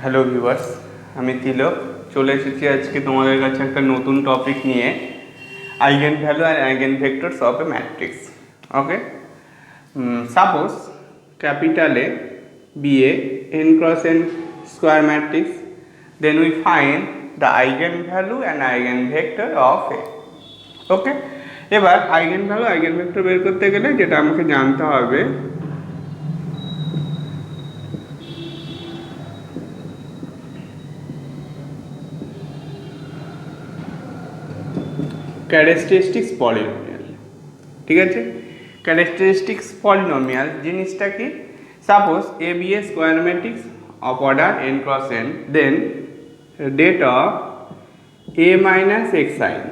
Hello viewers, আমি তিলক চলে এসেছি আজকে তোমাদের কাছে একটা নতুন টপিক নিয়ে, eigen value and eigen vectors of a matrix. Okay, suppose capital A be a n cross n square matrix, then we find the eigen value and eigen vector of a. ওকে, এবার eigen value eigen vector বের করতে গেলে যেটা আমাকে জানতে হবে, characteristics polynomial. ঠিক আছে, ক্যারেক্টারিস্টিক্স পলিনোমিয়াল জিনিসটা কি? Suppose A be a square matrix of order n cross n, then det of a minus x sign.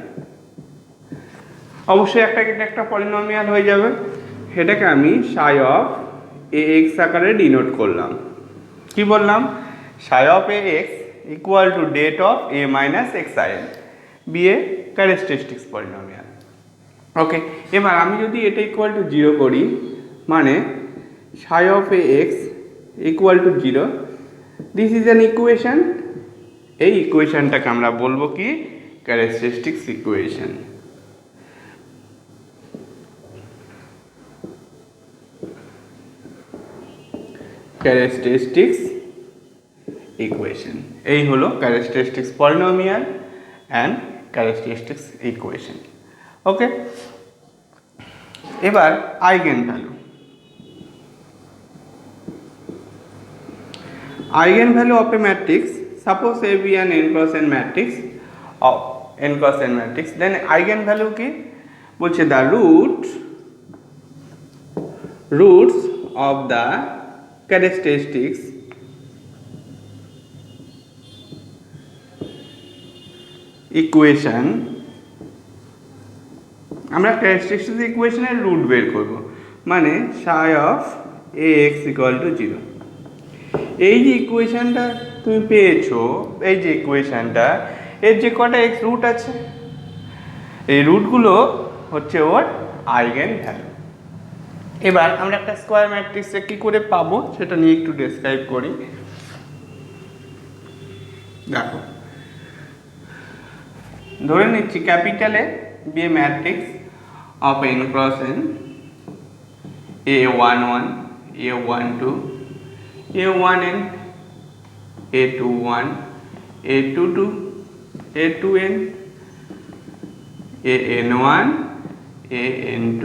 অবশ্যই একটা পলিনোমিয়াল হয়ে যাবে। সেটাকে আমি সাই অফ এ এক্স আকারে ডিনোট করলাম। কি বললাম? Psi of A x equal to det of a minus x sign, be a characteristics polynomial. Okay, এবার আমি যদি এটা ইকুয়াল টু 0 করি, মানে psi of A x equal to 0, this is an equation. এই ইকুয়েশনটাকে আমরা বলবো কি? Characteristics equation. ক্যারেক্টারিস্টিক্স ইকুয়েশন, এই হলো characteristics polynomial and characteristics equation. Okay, এবার eigen value. Eigen value of a matrix, suppose A be an n cross n matrix of n cross n matrix, then eigen value কি বলছে? The roots of the characteristics equation. আমরা characteristics ইকুয়েশনের root বের করব, মানে psi of A x equal to 0। এই যে ইকুয়েশনটা তুমি পেয়েছো, এই যে ইকুয়েশনটা, এর যে কটা এক্স রুট আছে, এই রুটগুলো হচ্ছে ওর আইগেন ভ্যালু। এবার আমরা একটা স্কোয়ার ম্যাট্রিক্সে কী করে পাবো সেটা নিয়ে একটু ডেসক্রাইব করি। দেখো, ধরে নিচ্ছি ক্যাপিটালে B a matrix of n cross n, a11 a12 a1n a21 a22 a2n an1 an2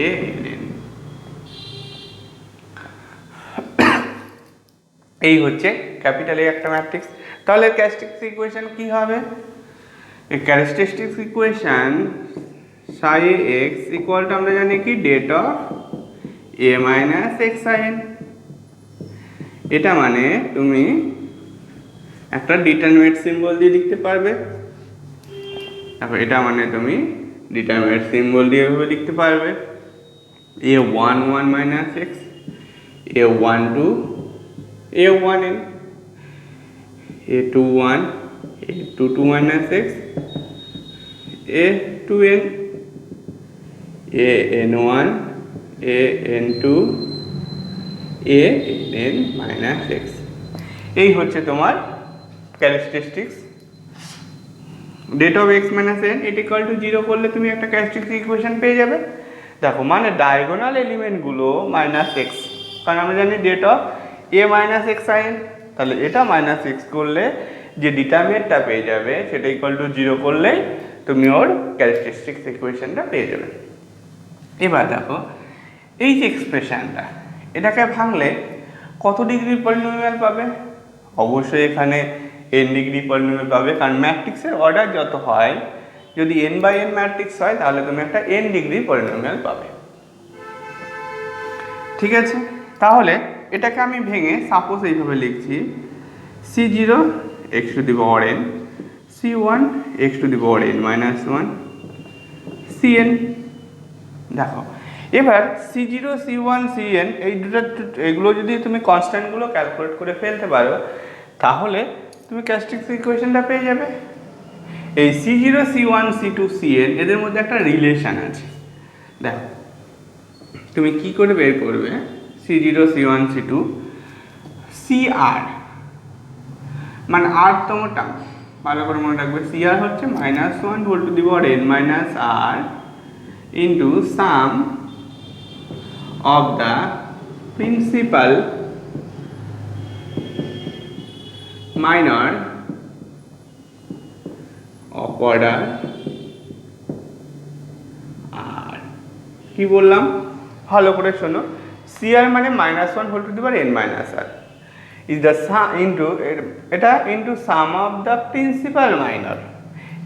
ann। এই হচ্ছে ক্যাপিটালে একটা ম্যাট্রিক্স। তাহলে ক্যারেক্টারিস্টিক্স ইকুয়েশন কি হবে? এই characteristics equation psi x equal to, আমরা জানি কি, det of A minus x sign. এটা মানে তুমি একটা ডিটারমিনেন্ট সিম্বল দিয়ে লিখতে পারবে। তারপর এটা মানে তুমি ডিটারমিনেন্ট সিম্বল দিয়ে এভাবে লিখতে পারবে, a11 minus x, a12 a1n, a21 a22 minus x, a2n an1 an2 an minus x. এই হচ্ছে তোমার characteristics. Det of x minus n it equal to 0 করলে তুমি একটা ক্যারেক্টারিস্টিক্স ইকুয়েশন পেয়ে যাবে। দেখো, মানে ডায়াগোনাল এলিমেন্টগুলো মাইনাস এক্স, কারণ আমরা জানি det of A minus x sign. তাহলে এটা মাইনাস এক্স করলে যে ডিটারমিনেন্টটা পেয়ে যাবে সেটা ইকুয়াল টু 0 করলেই তুমি ওর ক্যারেক্টারিস্টিক্স ইকুয়েশনটা পেয়ে যাবে। এবার দেখো, এই যে এক্সপ্রেশনটা, এটাকে ভাঙলে কত ডিগ্রি পলিনোমিয়াল পাবে? অবশ্যই এখানে n ডিগ্রি পলিনোমিয়াল পাবে, কারণ ম্যাট্রিক্সের অর্ডার যত হয়, যদি n বাই n ম্যাট্রিক্স হয় তাহলে তুমি একটা n ডিগ্রি পলিনোমিয়াল পাবে। ঠিক আছে, তাহলে এটাকে আমি ভেঙে সাপোজ এইভাবে লিখছি, c0 x two the power n, c1 x two the power n minus 1 cn। দেখো, এবার c0 c1 cn এই দুটো, এগুলো যদি তুমি কনস্ট্যান্টগুলো ক্যালকুলেট করে ফেলতে পারো তাহলে তুমি ক্যারেক্টারিস্টিক্স ইকুয়েশনটা পেয়ে যাবে। এই c0 c1 c2 cn এদের মধ্যে একটা রিলেশন আছে। দেখো, তুমি কি করে বের করবে c0 c1 c2? cr মানে আরতম টার্ম, ভালো করে মনে রাখবে, CR হচ্ছে -1 whole to the power n minus r into sum of the principal minor of order আর কি বললাম ভালো করে শোনো, CR মানে -1 whole to the power n minus r is the into এটা into sum of the principal minor.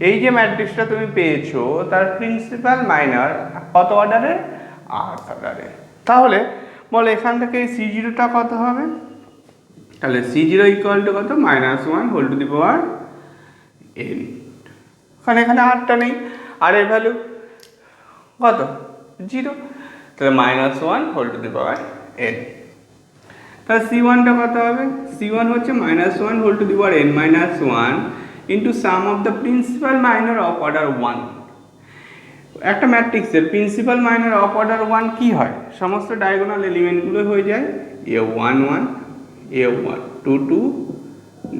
এই যে ম্যাট্রিক্সটা তুমি পেয়েছো তার প্রিন্সিপাল মাইনর কত অর্ডারের? আর্থ অর্ডারের। তাহলে বলো এখান থেকে এই C0টা কত হবে? তাহলে C0 ইকুয়াল টু কত? -1 whole to the power n। এখানে আরটা নেই, আর এর ভ্যালু কত? 0। তাহলে -1 whole to the power n। তাহলে C1টা কত হবে? C1 হচ্ছে -1 whole to the power n minus 1 into sum of the principal minor of order 1। একটা ম্যাট্রিক্সের প্রিন্সিপাল মাইনর অফ অর্ডার 1 কি হয়? সমস্ত ডায়াগোনাল এলিমেন্টগুলো হয়ে যায় a1 1 a1 2 2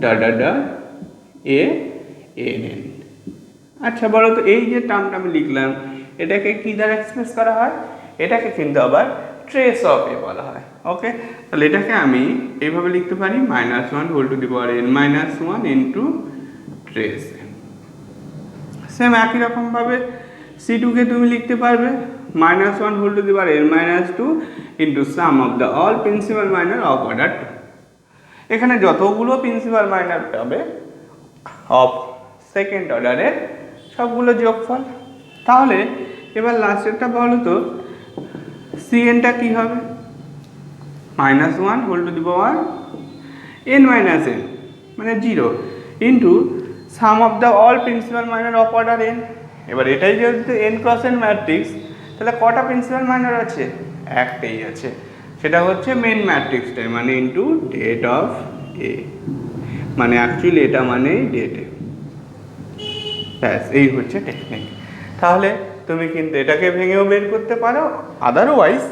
ডা ডা ডা a n। আচ্ছা বলো তো এই যে টার্মটা আমি লিখলাম এটাকে কি দ্বারা এক্সপ্রেস করা হয়? এটাকে কিন্তু আবার ট্রেস অফ এ বলা হয়। ওকে, তাহলে এটাকে আমি এইভাবে লিখতে পারি -1 whole to the power n minus 1 into trace. Same একই রকমভাবে C2 কে তুমি লিখতে পারবে -1 whole to the power n minus 2 into sum of the all principal minor of order 2। এখানে যতগুলো প্রিন্সিপাল মাইনর পাবে অফ সেকেন্ড অর্ডারের সবগুলো যোগফল। তাহলে এবার লাস্টেরটা বলো তো Cnটা কি হবে? -1 whole to the power n minus n মানে 0 into sum of the all principal minor of order n। এবার এটাই যেহেতু n ক্রস n ম্যাট্রিক্স, তাহলে কটা প্রিন্সিপাল মাইনর আছে? একটাই আছে, সেটা হচ্ছে মেন ম্যাট্রিক্সটাই, মানে ইন্টু ডেট অফ এ, মানে অ্যাকচুয়ালি এটা মানে ডেট এ। ব্যাস এই হচ্ছে টেকনিক। তাহলে তুমি কিন্তু এটাকে ভেঙেও বের করতে পারো, আদারওয়াইজ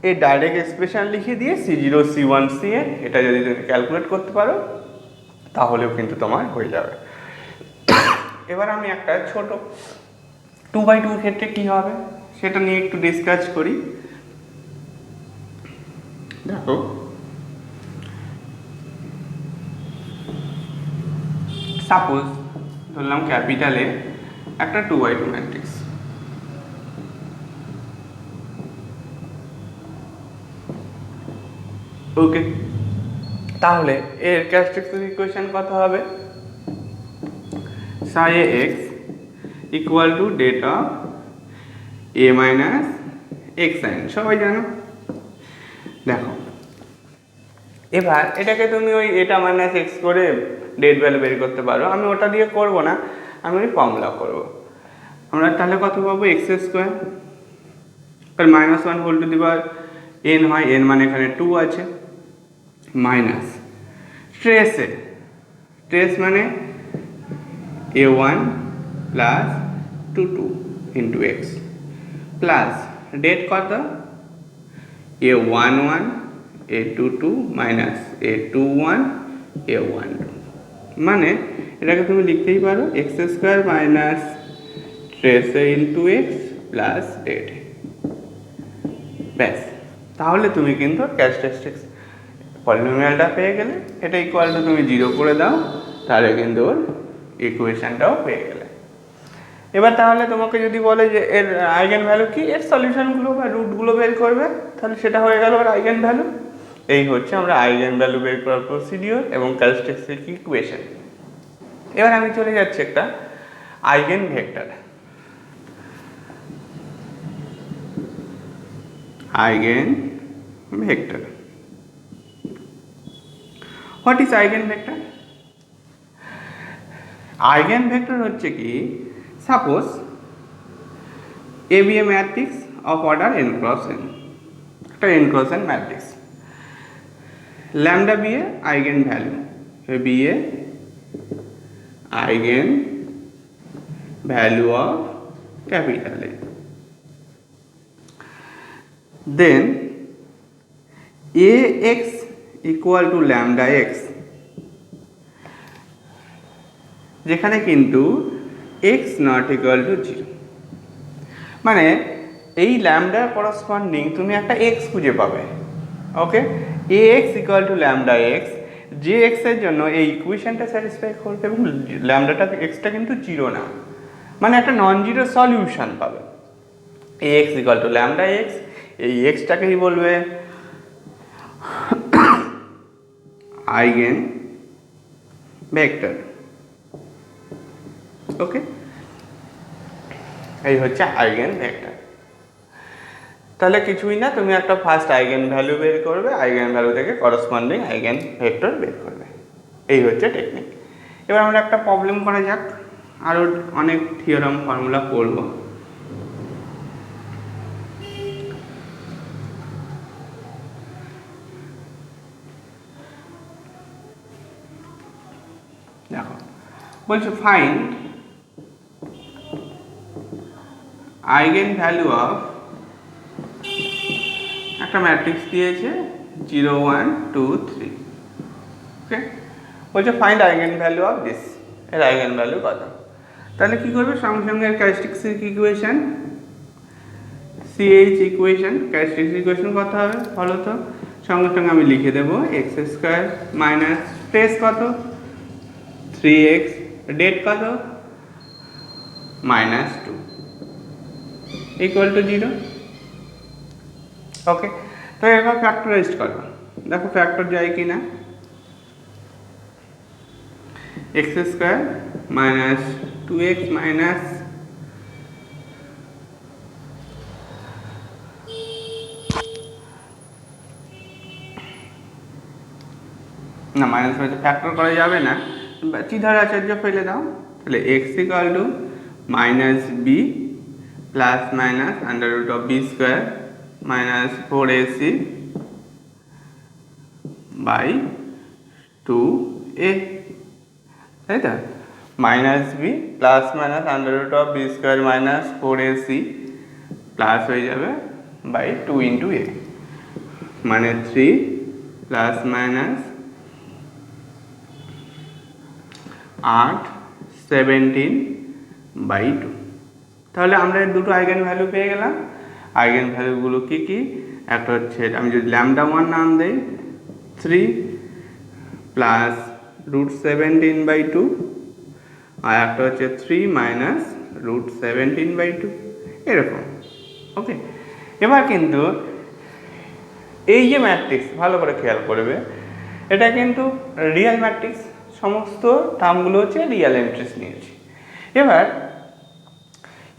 এই ডাইরেক্ট এক্সপ্রেশন লিখে দিয়ে C0 C1 Cn এটা যদি তুমি ক্যালকুলেট করতে পারো তাহলেও কিন্তু তোমার হয়ে যাবে। এবার আমি একটা ছোট 2/2 ক্ষেত্রে কি হবে সেটা নিয়ে একটু ডিসকাস করি। দেখো সাপোজ ধরলাম ক্যাপিটালে একটা 2/2 ম্যাট্রিক্স। ওকে, তাহলে এর ক্যারেক্টারিস্টিক ইকুয়েশন কত হবে? psi x equal to det of a minus x sin, সবাই জানো। দেখো এবার এটাকে তুমি ওই এটা মাইনাস x করে ডেট ভ্যালু বের করতে পারো, আমি ওটা দিয়ে করব না, আমি ওই ফর্মুলা করব। আমরা তাহলে কত পাবো? x স্কোয়ার আর -1 whole to the power n হয়, n মানে এখানে 2 আছে, মাইনাস ট্রেস মানে a1 plus 2 into x plus det কত? a11 a22 minus a21 a12, মানে এটাকে তুমি লিখতেই পারো x square minus trace into x plus det. ব্যাস, তাহলে তুমি কিন্তু ক্যারেক্টারিস্টিক্স পলিনোমিয়ালটা পেয়ে গেলে। এটা ইকুয়াল টু তুমি 0 করে দাও, তাহলে কিন্তু ওর ইকুয়েশনটাও পেয়ে গেলে। এবার তাহলে তোমাকে যদি বলে যে এর আইগেন ভ্যালু কি, এর সলিউশনগুলো বা রুটগুলো বের করবে, তাহলে সেটা হয়ে গেল ওর আইগেন ভ্যালু। এই হচ্ছে আমরা আইগেন ভ্যালু বের করার প্রসিডিওর এবং ক্যারেক্টারিস্টিক ইকুয়েশন। এবার আমি চলে যাচ্ছি একটা eigen vector. Eigen vector, what is eigen vector? Eigen vector হচ্ছে কি, suppose A be a matrix of order n cross n, একটা n cross n matrix, lambda be a eigen value, be a eigen value of capital A, then ax equal to lambda x, যেখানে কিন্তু x not equal to 0, মানে এই ল্যামডার corresponding তুমি একটা x খুঁজে পাবে। Okay, A x equal to lambda x, যে এক্সের জন্য এই ইকুয়েশনটা স্যাটিসফাই করবে এবং ল্যামডাটা এক্সটা কিন্তু 0 না, মানে একটা নন জিরো সলিউশন পাবে। A x equal to lambda x, এই এক্সটাকেই বলবে আইগেন ভেক্টর। ওকে, এই হচ্ছে আইগেন ভেক্টর। তাহলে কিছুই না, তুমি একটা ফার্স্ট আইগেন ভ্যালু বের করবে, আইগেন ভ্যালু থেকে করসপন্ডিং আইগেন ভেক্টর বের করবে। এই হচ্ছে টেকনিক। এবার আমরা একটা প্রবলেম করা যাক, আরও অনেক থিওরাম ফর্মুলা করব। দেখো বলছে ফাইন্ড আইগেন ভ্যালু অফ, একটা ম্যাট্রিক্স দিয়েছে 0 1 2 3। ওকে, বলছে find eigen value of this, এর আইগেন ভ্যালু কত। তাহলে কি করবে, সঙ্গে সঙ্গে এর characteristic equation, CH equation, characteristic equation কত হবে বলো তো। সঙ্গে সঙ্গে আমি লিখে দেবো এক্স স্কোয়ার মাইনাস স্পেস কত 3x, ডেট কত -2 ইকুয়াল টু 0। ওকে, তো এবার ফ্যাক্টরাইজড করো, দেখো ফ্যাক্টর যায় কি না। X square minus 2x minus না, মাইনাস ফ্যাক্টর করা যাবে না, চিধার আচার্য ফেলে দাও। তাহলে x equal to minus b plus minus under root of b square minus 4ac by 2a, তাই তো। Minus b plus minus under root of b square minus 4ac plus হয়ে যাবে বাই 2 ইন্টু এ, মানে 3 প্লাস মাইনাস 8 17 বাই 2। তাহলে আমরা এর দুটো eigen value পেয়ে গেলাম। আইগেন ভ্যালুগুলো কী কী, একটা হচ্ছে আমি যদি ল্যামডা 1 নাম দেই 3 প্লাস রুট 17 বাই 2, আর একটা হচ্ছে 3 মাইনাস রুট 17 বাই 2, এরকম। ওকে, এবার কিন্তু এই যে ম্যাট্রিক্স ভালো করে খেয়াল করবে, এটা কিন্তু রিয়েল ম্যাট্রিক্স, সমস্ত টার্মগুলো হচ্ছে রিয়েল এন্ট্রিস নিয়েছি। এবার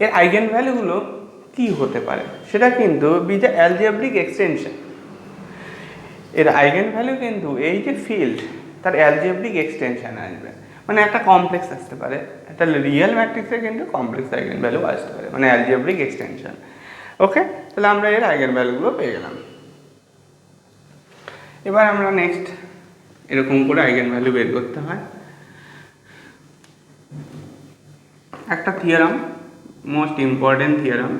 এর আইগেন ভ্যালুগুলো কি হতে পারে সেটা কিন্তু বিজা অ্যালজেব্রিক এক্সটেনশন। এর আইগেন ভ্যালু কিন্তু এই যে ফিল্ড তার অ্যালজেব্রিক এক্সটেনশন আসবে, মানে একটা কমপ্লেক্স আসতে পারে, একটা রিয়েল ম্যাট্রিক্সে কিন্তু কমপ্লেক্স আইগেন ভ্যালু আসতে পারে, মানে অ্যালজেব্রিক এক্সটেনশন। ওকে, তাহলে আমরা এর আইগেন ভ্যালুগুলো পেয়ে গেলাম। এবার আমরা নেক্সট এরকম করে আইগেন ভ্যালু বের করতে হয়। একটা theorem, most important theorem,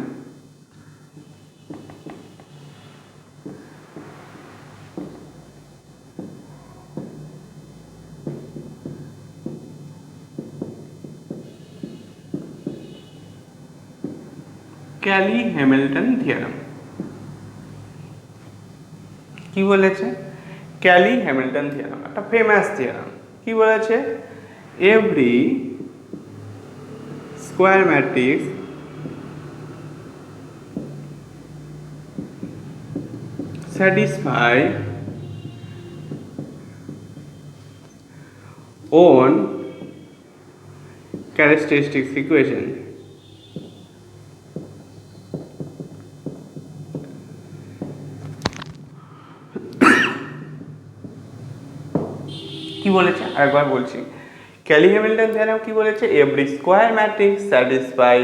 Kelly-Hamilton theorem. কি বলেছে, ক্যালি-হ্যামিল্টন থিওরাম একটা ফেমাস থিওরাম। কি বলেছে, every square matrix satisfy own characteristics equation। কি বলেছে আরেকবার বলছি, ক্যালি-হ্যামিল্টন থিওরাম কি বলেছে, every square matrix satisfy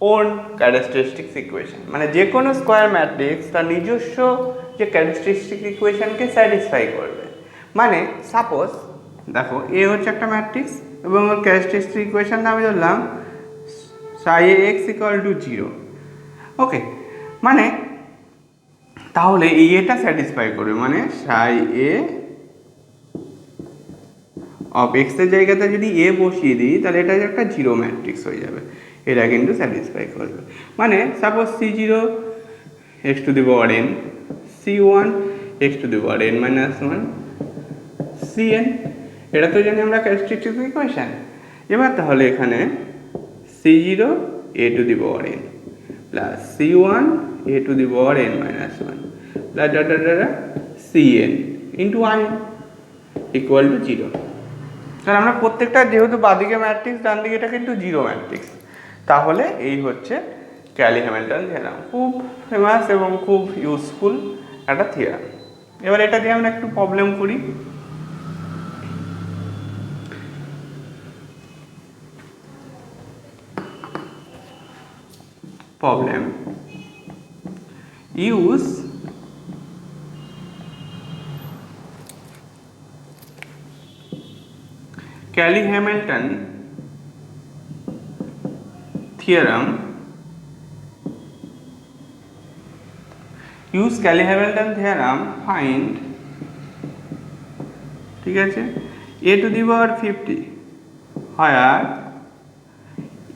own characteristics equation, মানে যে কোনো স্কোয়ার ম্যাট্রিক্স তার নিজস্ব যে ক্যারেক্টারিস্টিক ইকুয়েশনকে স্যাটিসফাই করবে। মানে সাপোজ দেখো এ হচ্ছে একটা ম্যাট্রিক্স এবং ওর ক্যারেক্টারিস্টিক ইকুয়েশনটা আমি ধরলাম সাই এ এক্স ইকুয়াল টু 0। ওকে, মানে তাহলে এই এটা স্যাটিসফাই করবে, মানে সাই এ অফ এক্সের জায়গাতে যদি এ বসিয়ে দিই তাহলে এটা একটা জিরো ম্যাট্রিক্স হয়ে যাবে, এটা কিন্তু স্যাটিসফাই করবে। মানে suppose C0 x⁴n, C1 x⁴n - 1 Cn, এটা তো জানি আমরা ক্যারেক্টারিস্টিক ইকুয়েশন। এবার তাহলে এখানে C0 a⁴n plus C1 a⁴n - 1 plus Cn into in equal to 0। কারণ আমরা প্রত্যেকটা যেহেতু বাদিকে ম্যাট্রিক্স, ডান দিকে এটা কিন্তু জিরো ম্যাট্রিক্স, তাহলে এই হচ্ছে ক্যালি-হ্যামিল্টন থিওরাম। খুব ফেমাস এবং খুব ইউজফুল একটা থিওরাম। এবার এটা দিয়ে আমরা একটু প্রবলেম করি। Problem: use Cayley-Hamilton theorem, use Cayley-Hamilton theorem, find, ঠিক আছে, a⁴50 where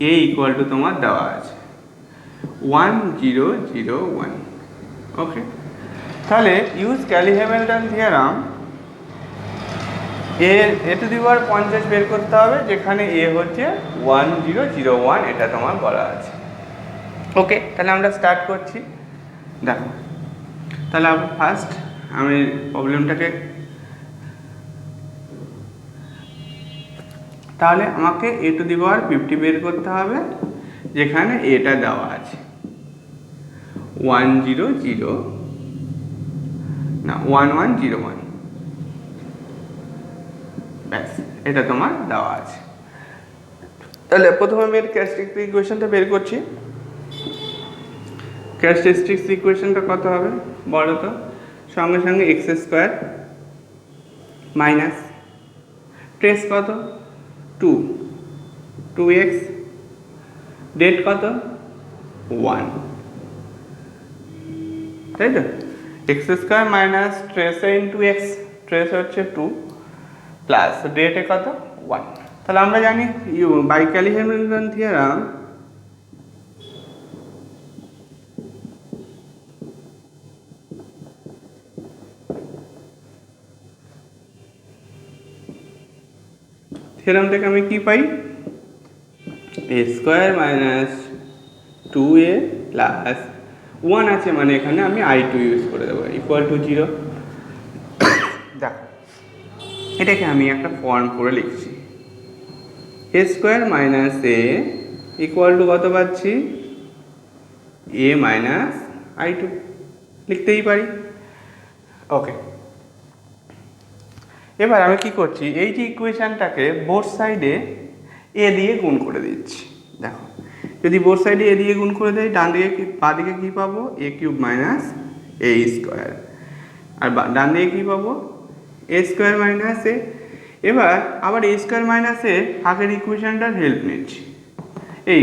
a equal to তোমার দেওয়া আছে 1 0 0 1। ওকে, তাহলে ইউজ Cayley-Hamilton theorem, a⁴50 বের করতে হবে, যেখানে a হচ্ছে 1 0 0 1, এটা তোমার বলা আছে। ওকে, তাহলে আমরা স্টার্ট করছি। দেখো, তাহলে ফার্স্ট আমি প্রবলেমটাকে, তাহলে আমাকে a⁴50 বের করতে হবে, যেখানে এটা দেওয়া আছে 1 0 0 না 1 1 0 1, ব্যাস এটা তোমার দেওয়া আছে। তাহলে প্রথমে আমি এর ক্যারেক্টারিস্টিক ইকুয়েশনটা বের করছি। ক্যারেক্টারিস্টিক ইকুয়েশনটা কত হবে বলো তো? সঙ্গে সঙ্গে x² মাইনাস ট্রেস কত 2 2x, ডেট কত 1, তাই তো? x² মাইনাস ট্রেসে ইন্টু এক্স, ট্রেস হচ্ছে 2 প্লাস ডেটে কত 1। তাহলে আমরা জানি বাই Cayley-Hamilton থিওরাম থেকে আমি কি পাই? a² মাইনাস 2a প্লাস 1 আছে, মানে এখানে আমি i2 ইউজ করে দেবো, ইকুয়াল টু 0। দেখো, এটাকে আমি একটা ফর্ম করে লিখছি, a² minus a equal to কত পাচ্ছি? a মাইনাস i2 লিখতেই পারি। ওকে, এবার আমি কি করছি, এই যে ইকুয়েশনটাকে বোথ সাইডে a দিয়ে গুণ করে দিচ্ছি। দেখো, যদি বোথ সাইডে a দিয়ে গুণ করে দেয়, ডান দিকে বাঁ দিকে কী পাবো? a³ মাইনাস a², আর ডান দিকে কী পাবো? a² minus a। এবার আবার a² মাইনাস a আগের ইকুয়েশনটার হেল্প নিচ্ছি, এই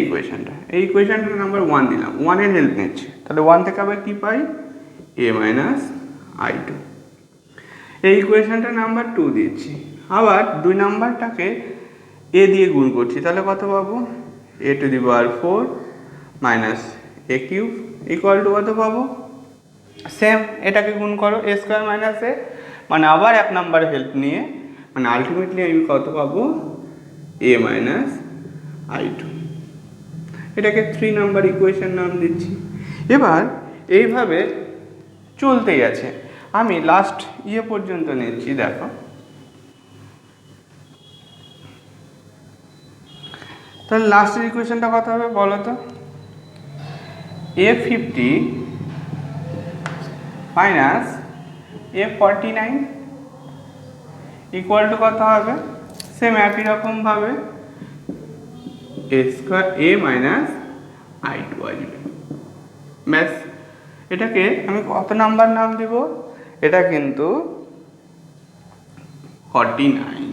ইকুয়েশনটার নাম্বার 1 দিলাম, 1 এর হেল্প নিচ্ছি, তাহলে 1 থেকে আবার কী পাই? a minus i2। এই ইকুয়েশনটার নাম্বার 2 দিচ্ছি, আবার 2 নাম্বারটাকে a দিয়ে গুণ করছি, তাহলে কত পাবো? a⁴ minus a³ equal to কত পাবো? সেম, এটাকে গুণ করো a² মাইনাস a, মানে আবার 1 নাম্বার হেল্প নিয়ে, মানে আলটিমেটলি আমি কত পাবো? a minus i2। এটাকে 3 নাম্বার ইকুয়েশন নাম দিচ্ছি। এবার এইভাবে চলতেই আছে, আমি লাস্ট পর্যন্ত নিচ্ছি। দেখো, তাহলে লাস্টের ইকুয়েশনটা কত হবে বলো তো? a50 minus a49 equal to কত হবে? সেম একই রকমভাবে a মাইনাস i2 আসবে। ব্যাস, এটাকে আমি কত নাম্বার নাম দিব? এটা কিন্তু 49।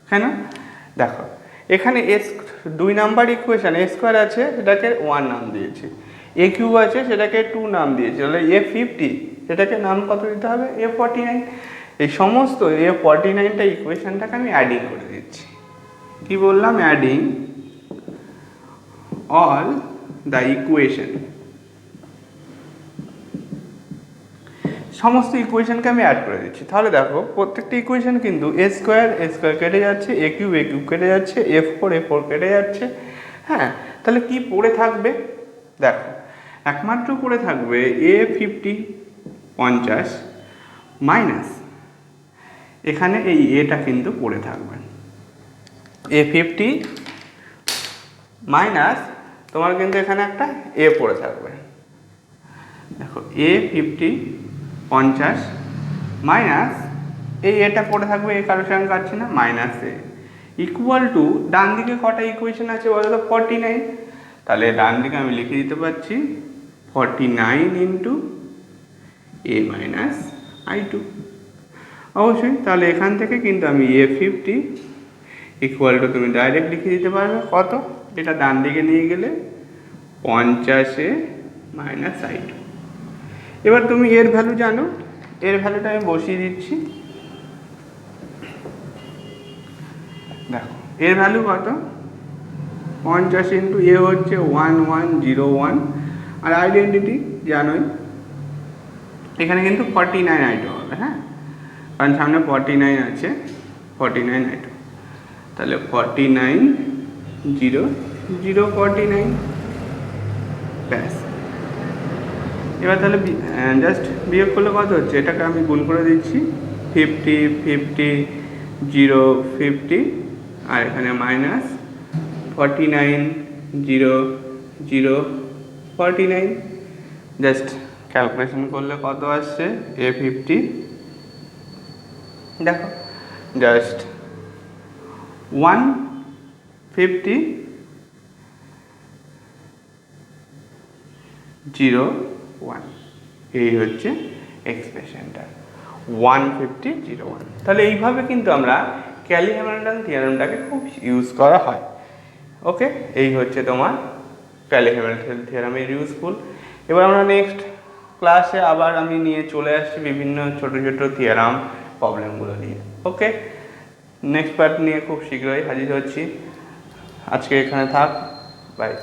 কেন? দেখো, এখানে দুই নাম্বার ইকুয়েশন a² আছে, সেটাকে 1 নাম দিয়েছি, a³ আছে সেটাকে 2 নাম দিয়েছি, তাহলে a50 সেটাকে নাম কত দিতে হবে? a49। এই সমস্ত এই 49টা ইকুয়েশনটাকে আমি অ্যাডিং করে দিচ্ছি। কি বললাম? অ্যাডিং অল দ্য ইকুয়েশন, সমস্ত ইকুয়েশনকে আমি অ্যাড করে দিচ্ছি। তাহলে দেখো প্রত্যেকটা ইকুয়েশন কিন্তু এ স্কোয়ার কেটে যাচ্ছে, এ কিউব কেটে যাচ্ছে, এ ফোর কেটে যাচ্ছে। হ্যাঁ, তাহলে কি পড়ে থাকবে? দেখো একমাত্র পড়ে থাকবে A50 50 মাইনাস, এখানে এই এটা কিন্তু পড়ে থাকবে A50 মাইনাস, তোমার কিন্তু এখানে একটা এ পড়ে থাকবে। দেখো A50 50 মাইনাস এই এটা পড়ে থাকবে, এ কারোর সঙ্গে কাটছে না, মাইনাস এ ইকুয়াল টু ডান দিকে কটা ইকুয়েশন আছে বলো তো? 49। তাহলে ডান দিকে আমি লিখে দিতে পারছি 49 ইন্টু এ মাইনাস I2 অবশ্যই। তাহলে এখান থেকে কিন্তু আমি A50 ইকুয়াল টু তুমি ডাইরেক্ট লিখে দিতে পারবে কত? এটা ডান দিকে নিয়ে গেলে 50 মাইনাস I2। এবার তুমি এর ভ্যালু জানো, এর ভ্যালুটা আমি বসিয়ে দিচ্ছি। দেখো এর ভ্যালু কত? 50 ইন্টু এ হচ্ছে 1101, আর আইডেন্টিটি জানোই, এখানে কিন্তু 49 I2 হবে। হ্যাঁ, কারণ সামনে 49 আছে, 49 I2। তাহলে 49 0 0 49 ব্যাস। এবার তাহলে জাস্ট বিয়োগ করলে কত হচ্ছে? এটাকে আমি গুণ করে দিচ্ছি, 50 50 0 50, আর এখানে মাইনাস 49 0 0 49। জাস্ট ক্যালকুলেশন করলে কত আসছে? A50 দেখো জাস্ট 150 0 1, এই হচ্ছে এক্সপ্রেশনটা 150 0 1। তাহলে এইভাবে কিন্তু আমরা ক্যালি-হ্যামিল্টন থিওরেমটাকে খুব ইউজ করা হয়। ওকে, এই হচ্ছে তোমার ক্যালি-হ্যামিল্টন থিওরেমের ইউজফুল। এবার আমরা নেক্সট ক্লাসে আবার আমি নিয়ে চলে আসছি বিভিন্ন ছোট ছোট থিওরাম প্রবলেমগুলো নিয়ে। ওকে, নেক্সট পার্ট নিয়ে খুব শীঘ্রই হাজির হচ্ছি। আজকে এখানে থাক, বাই।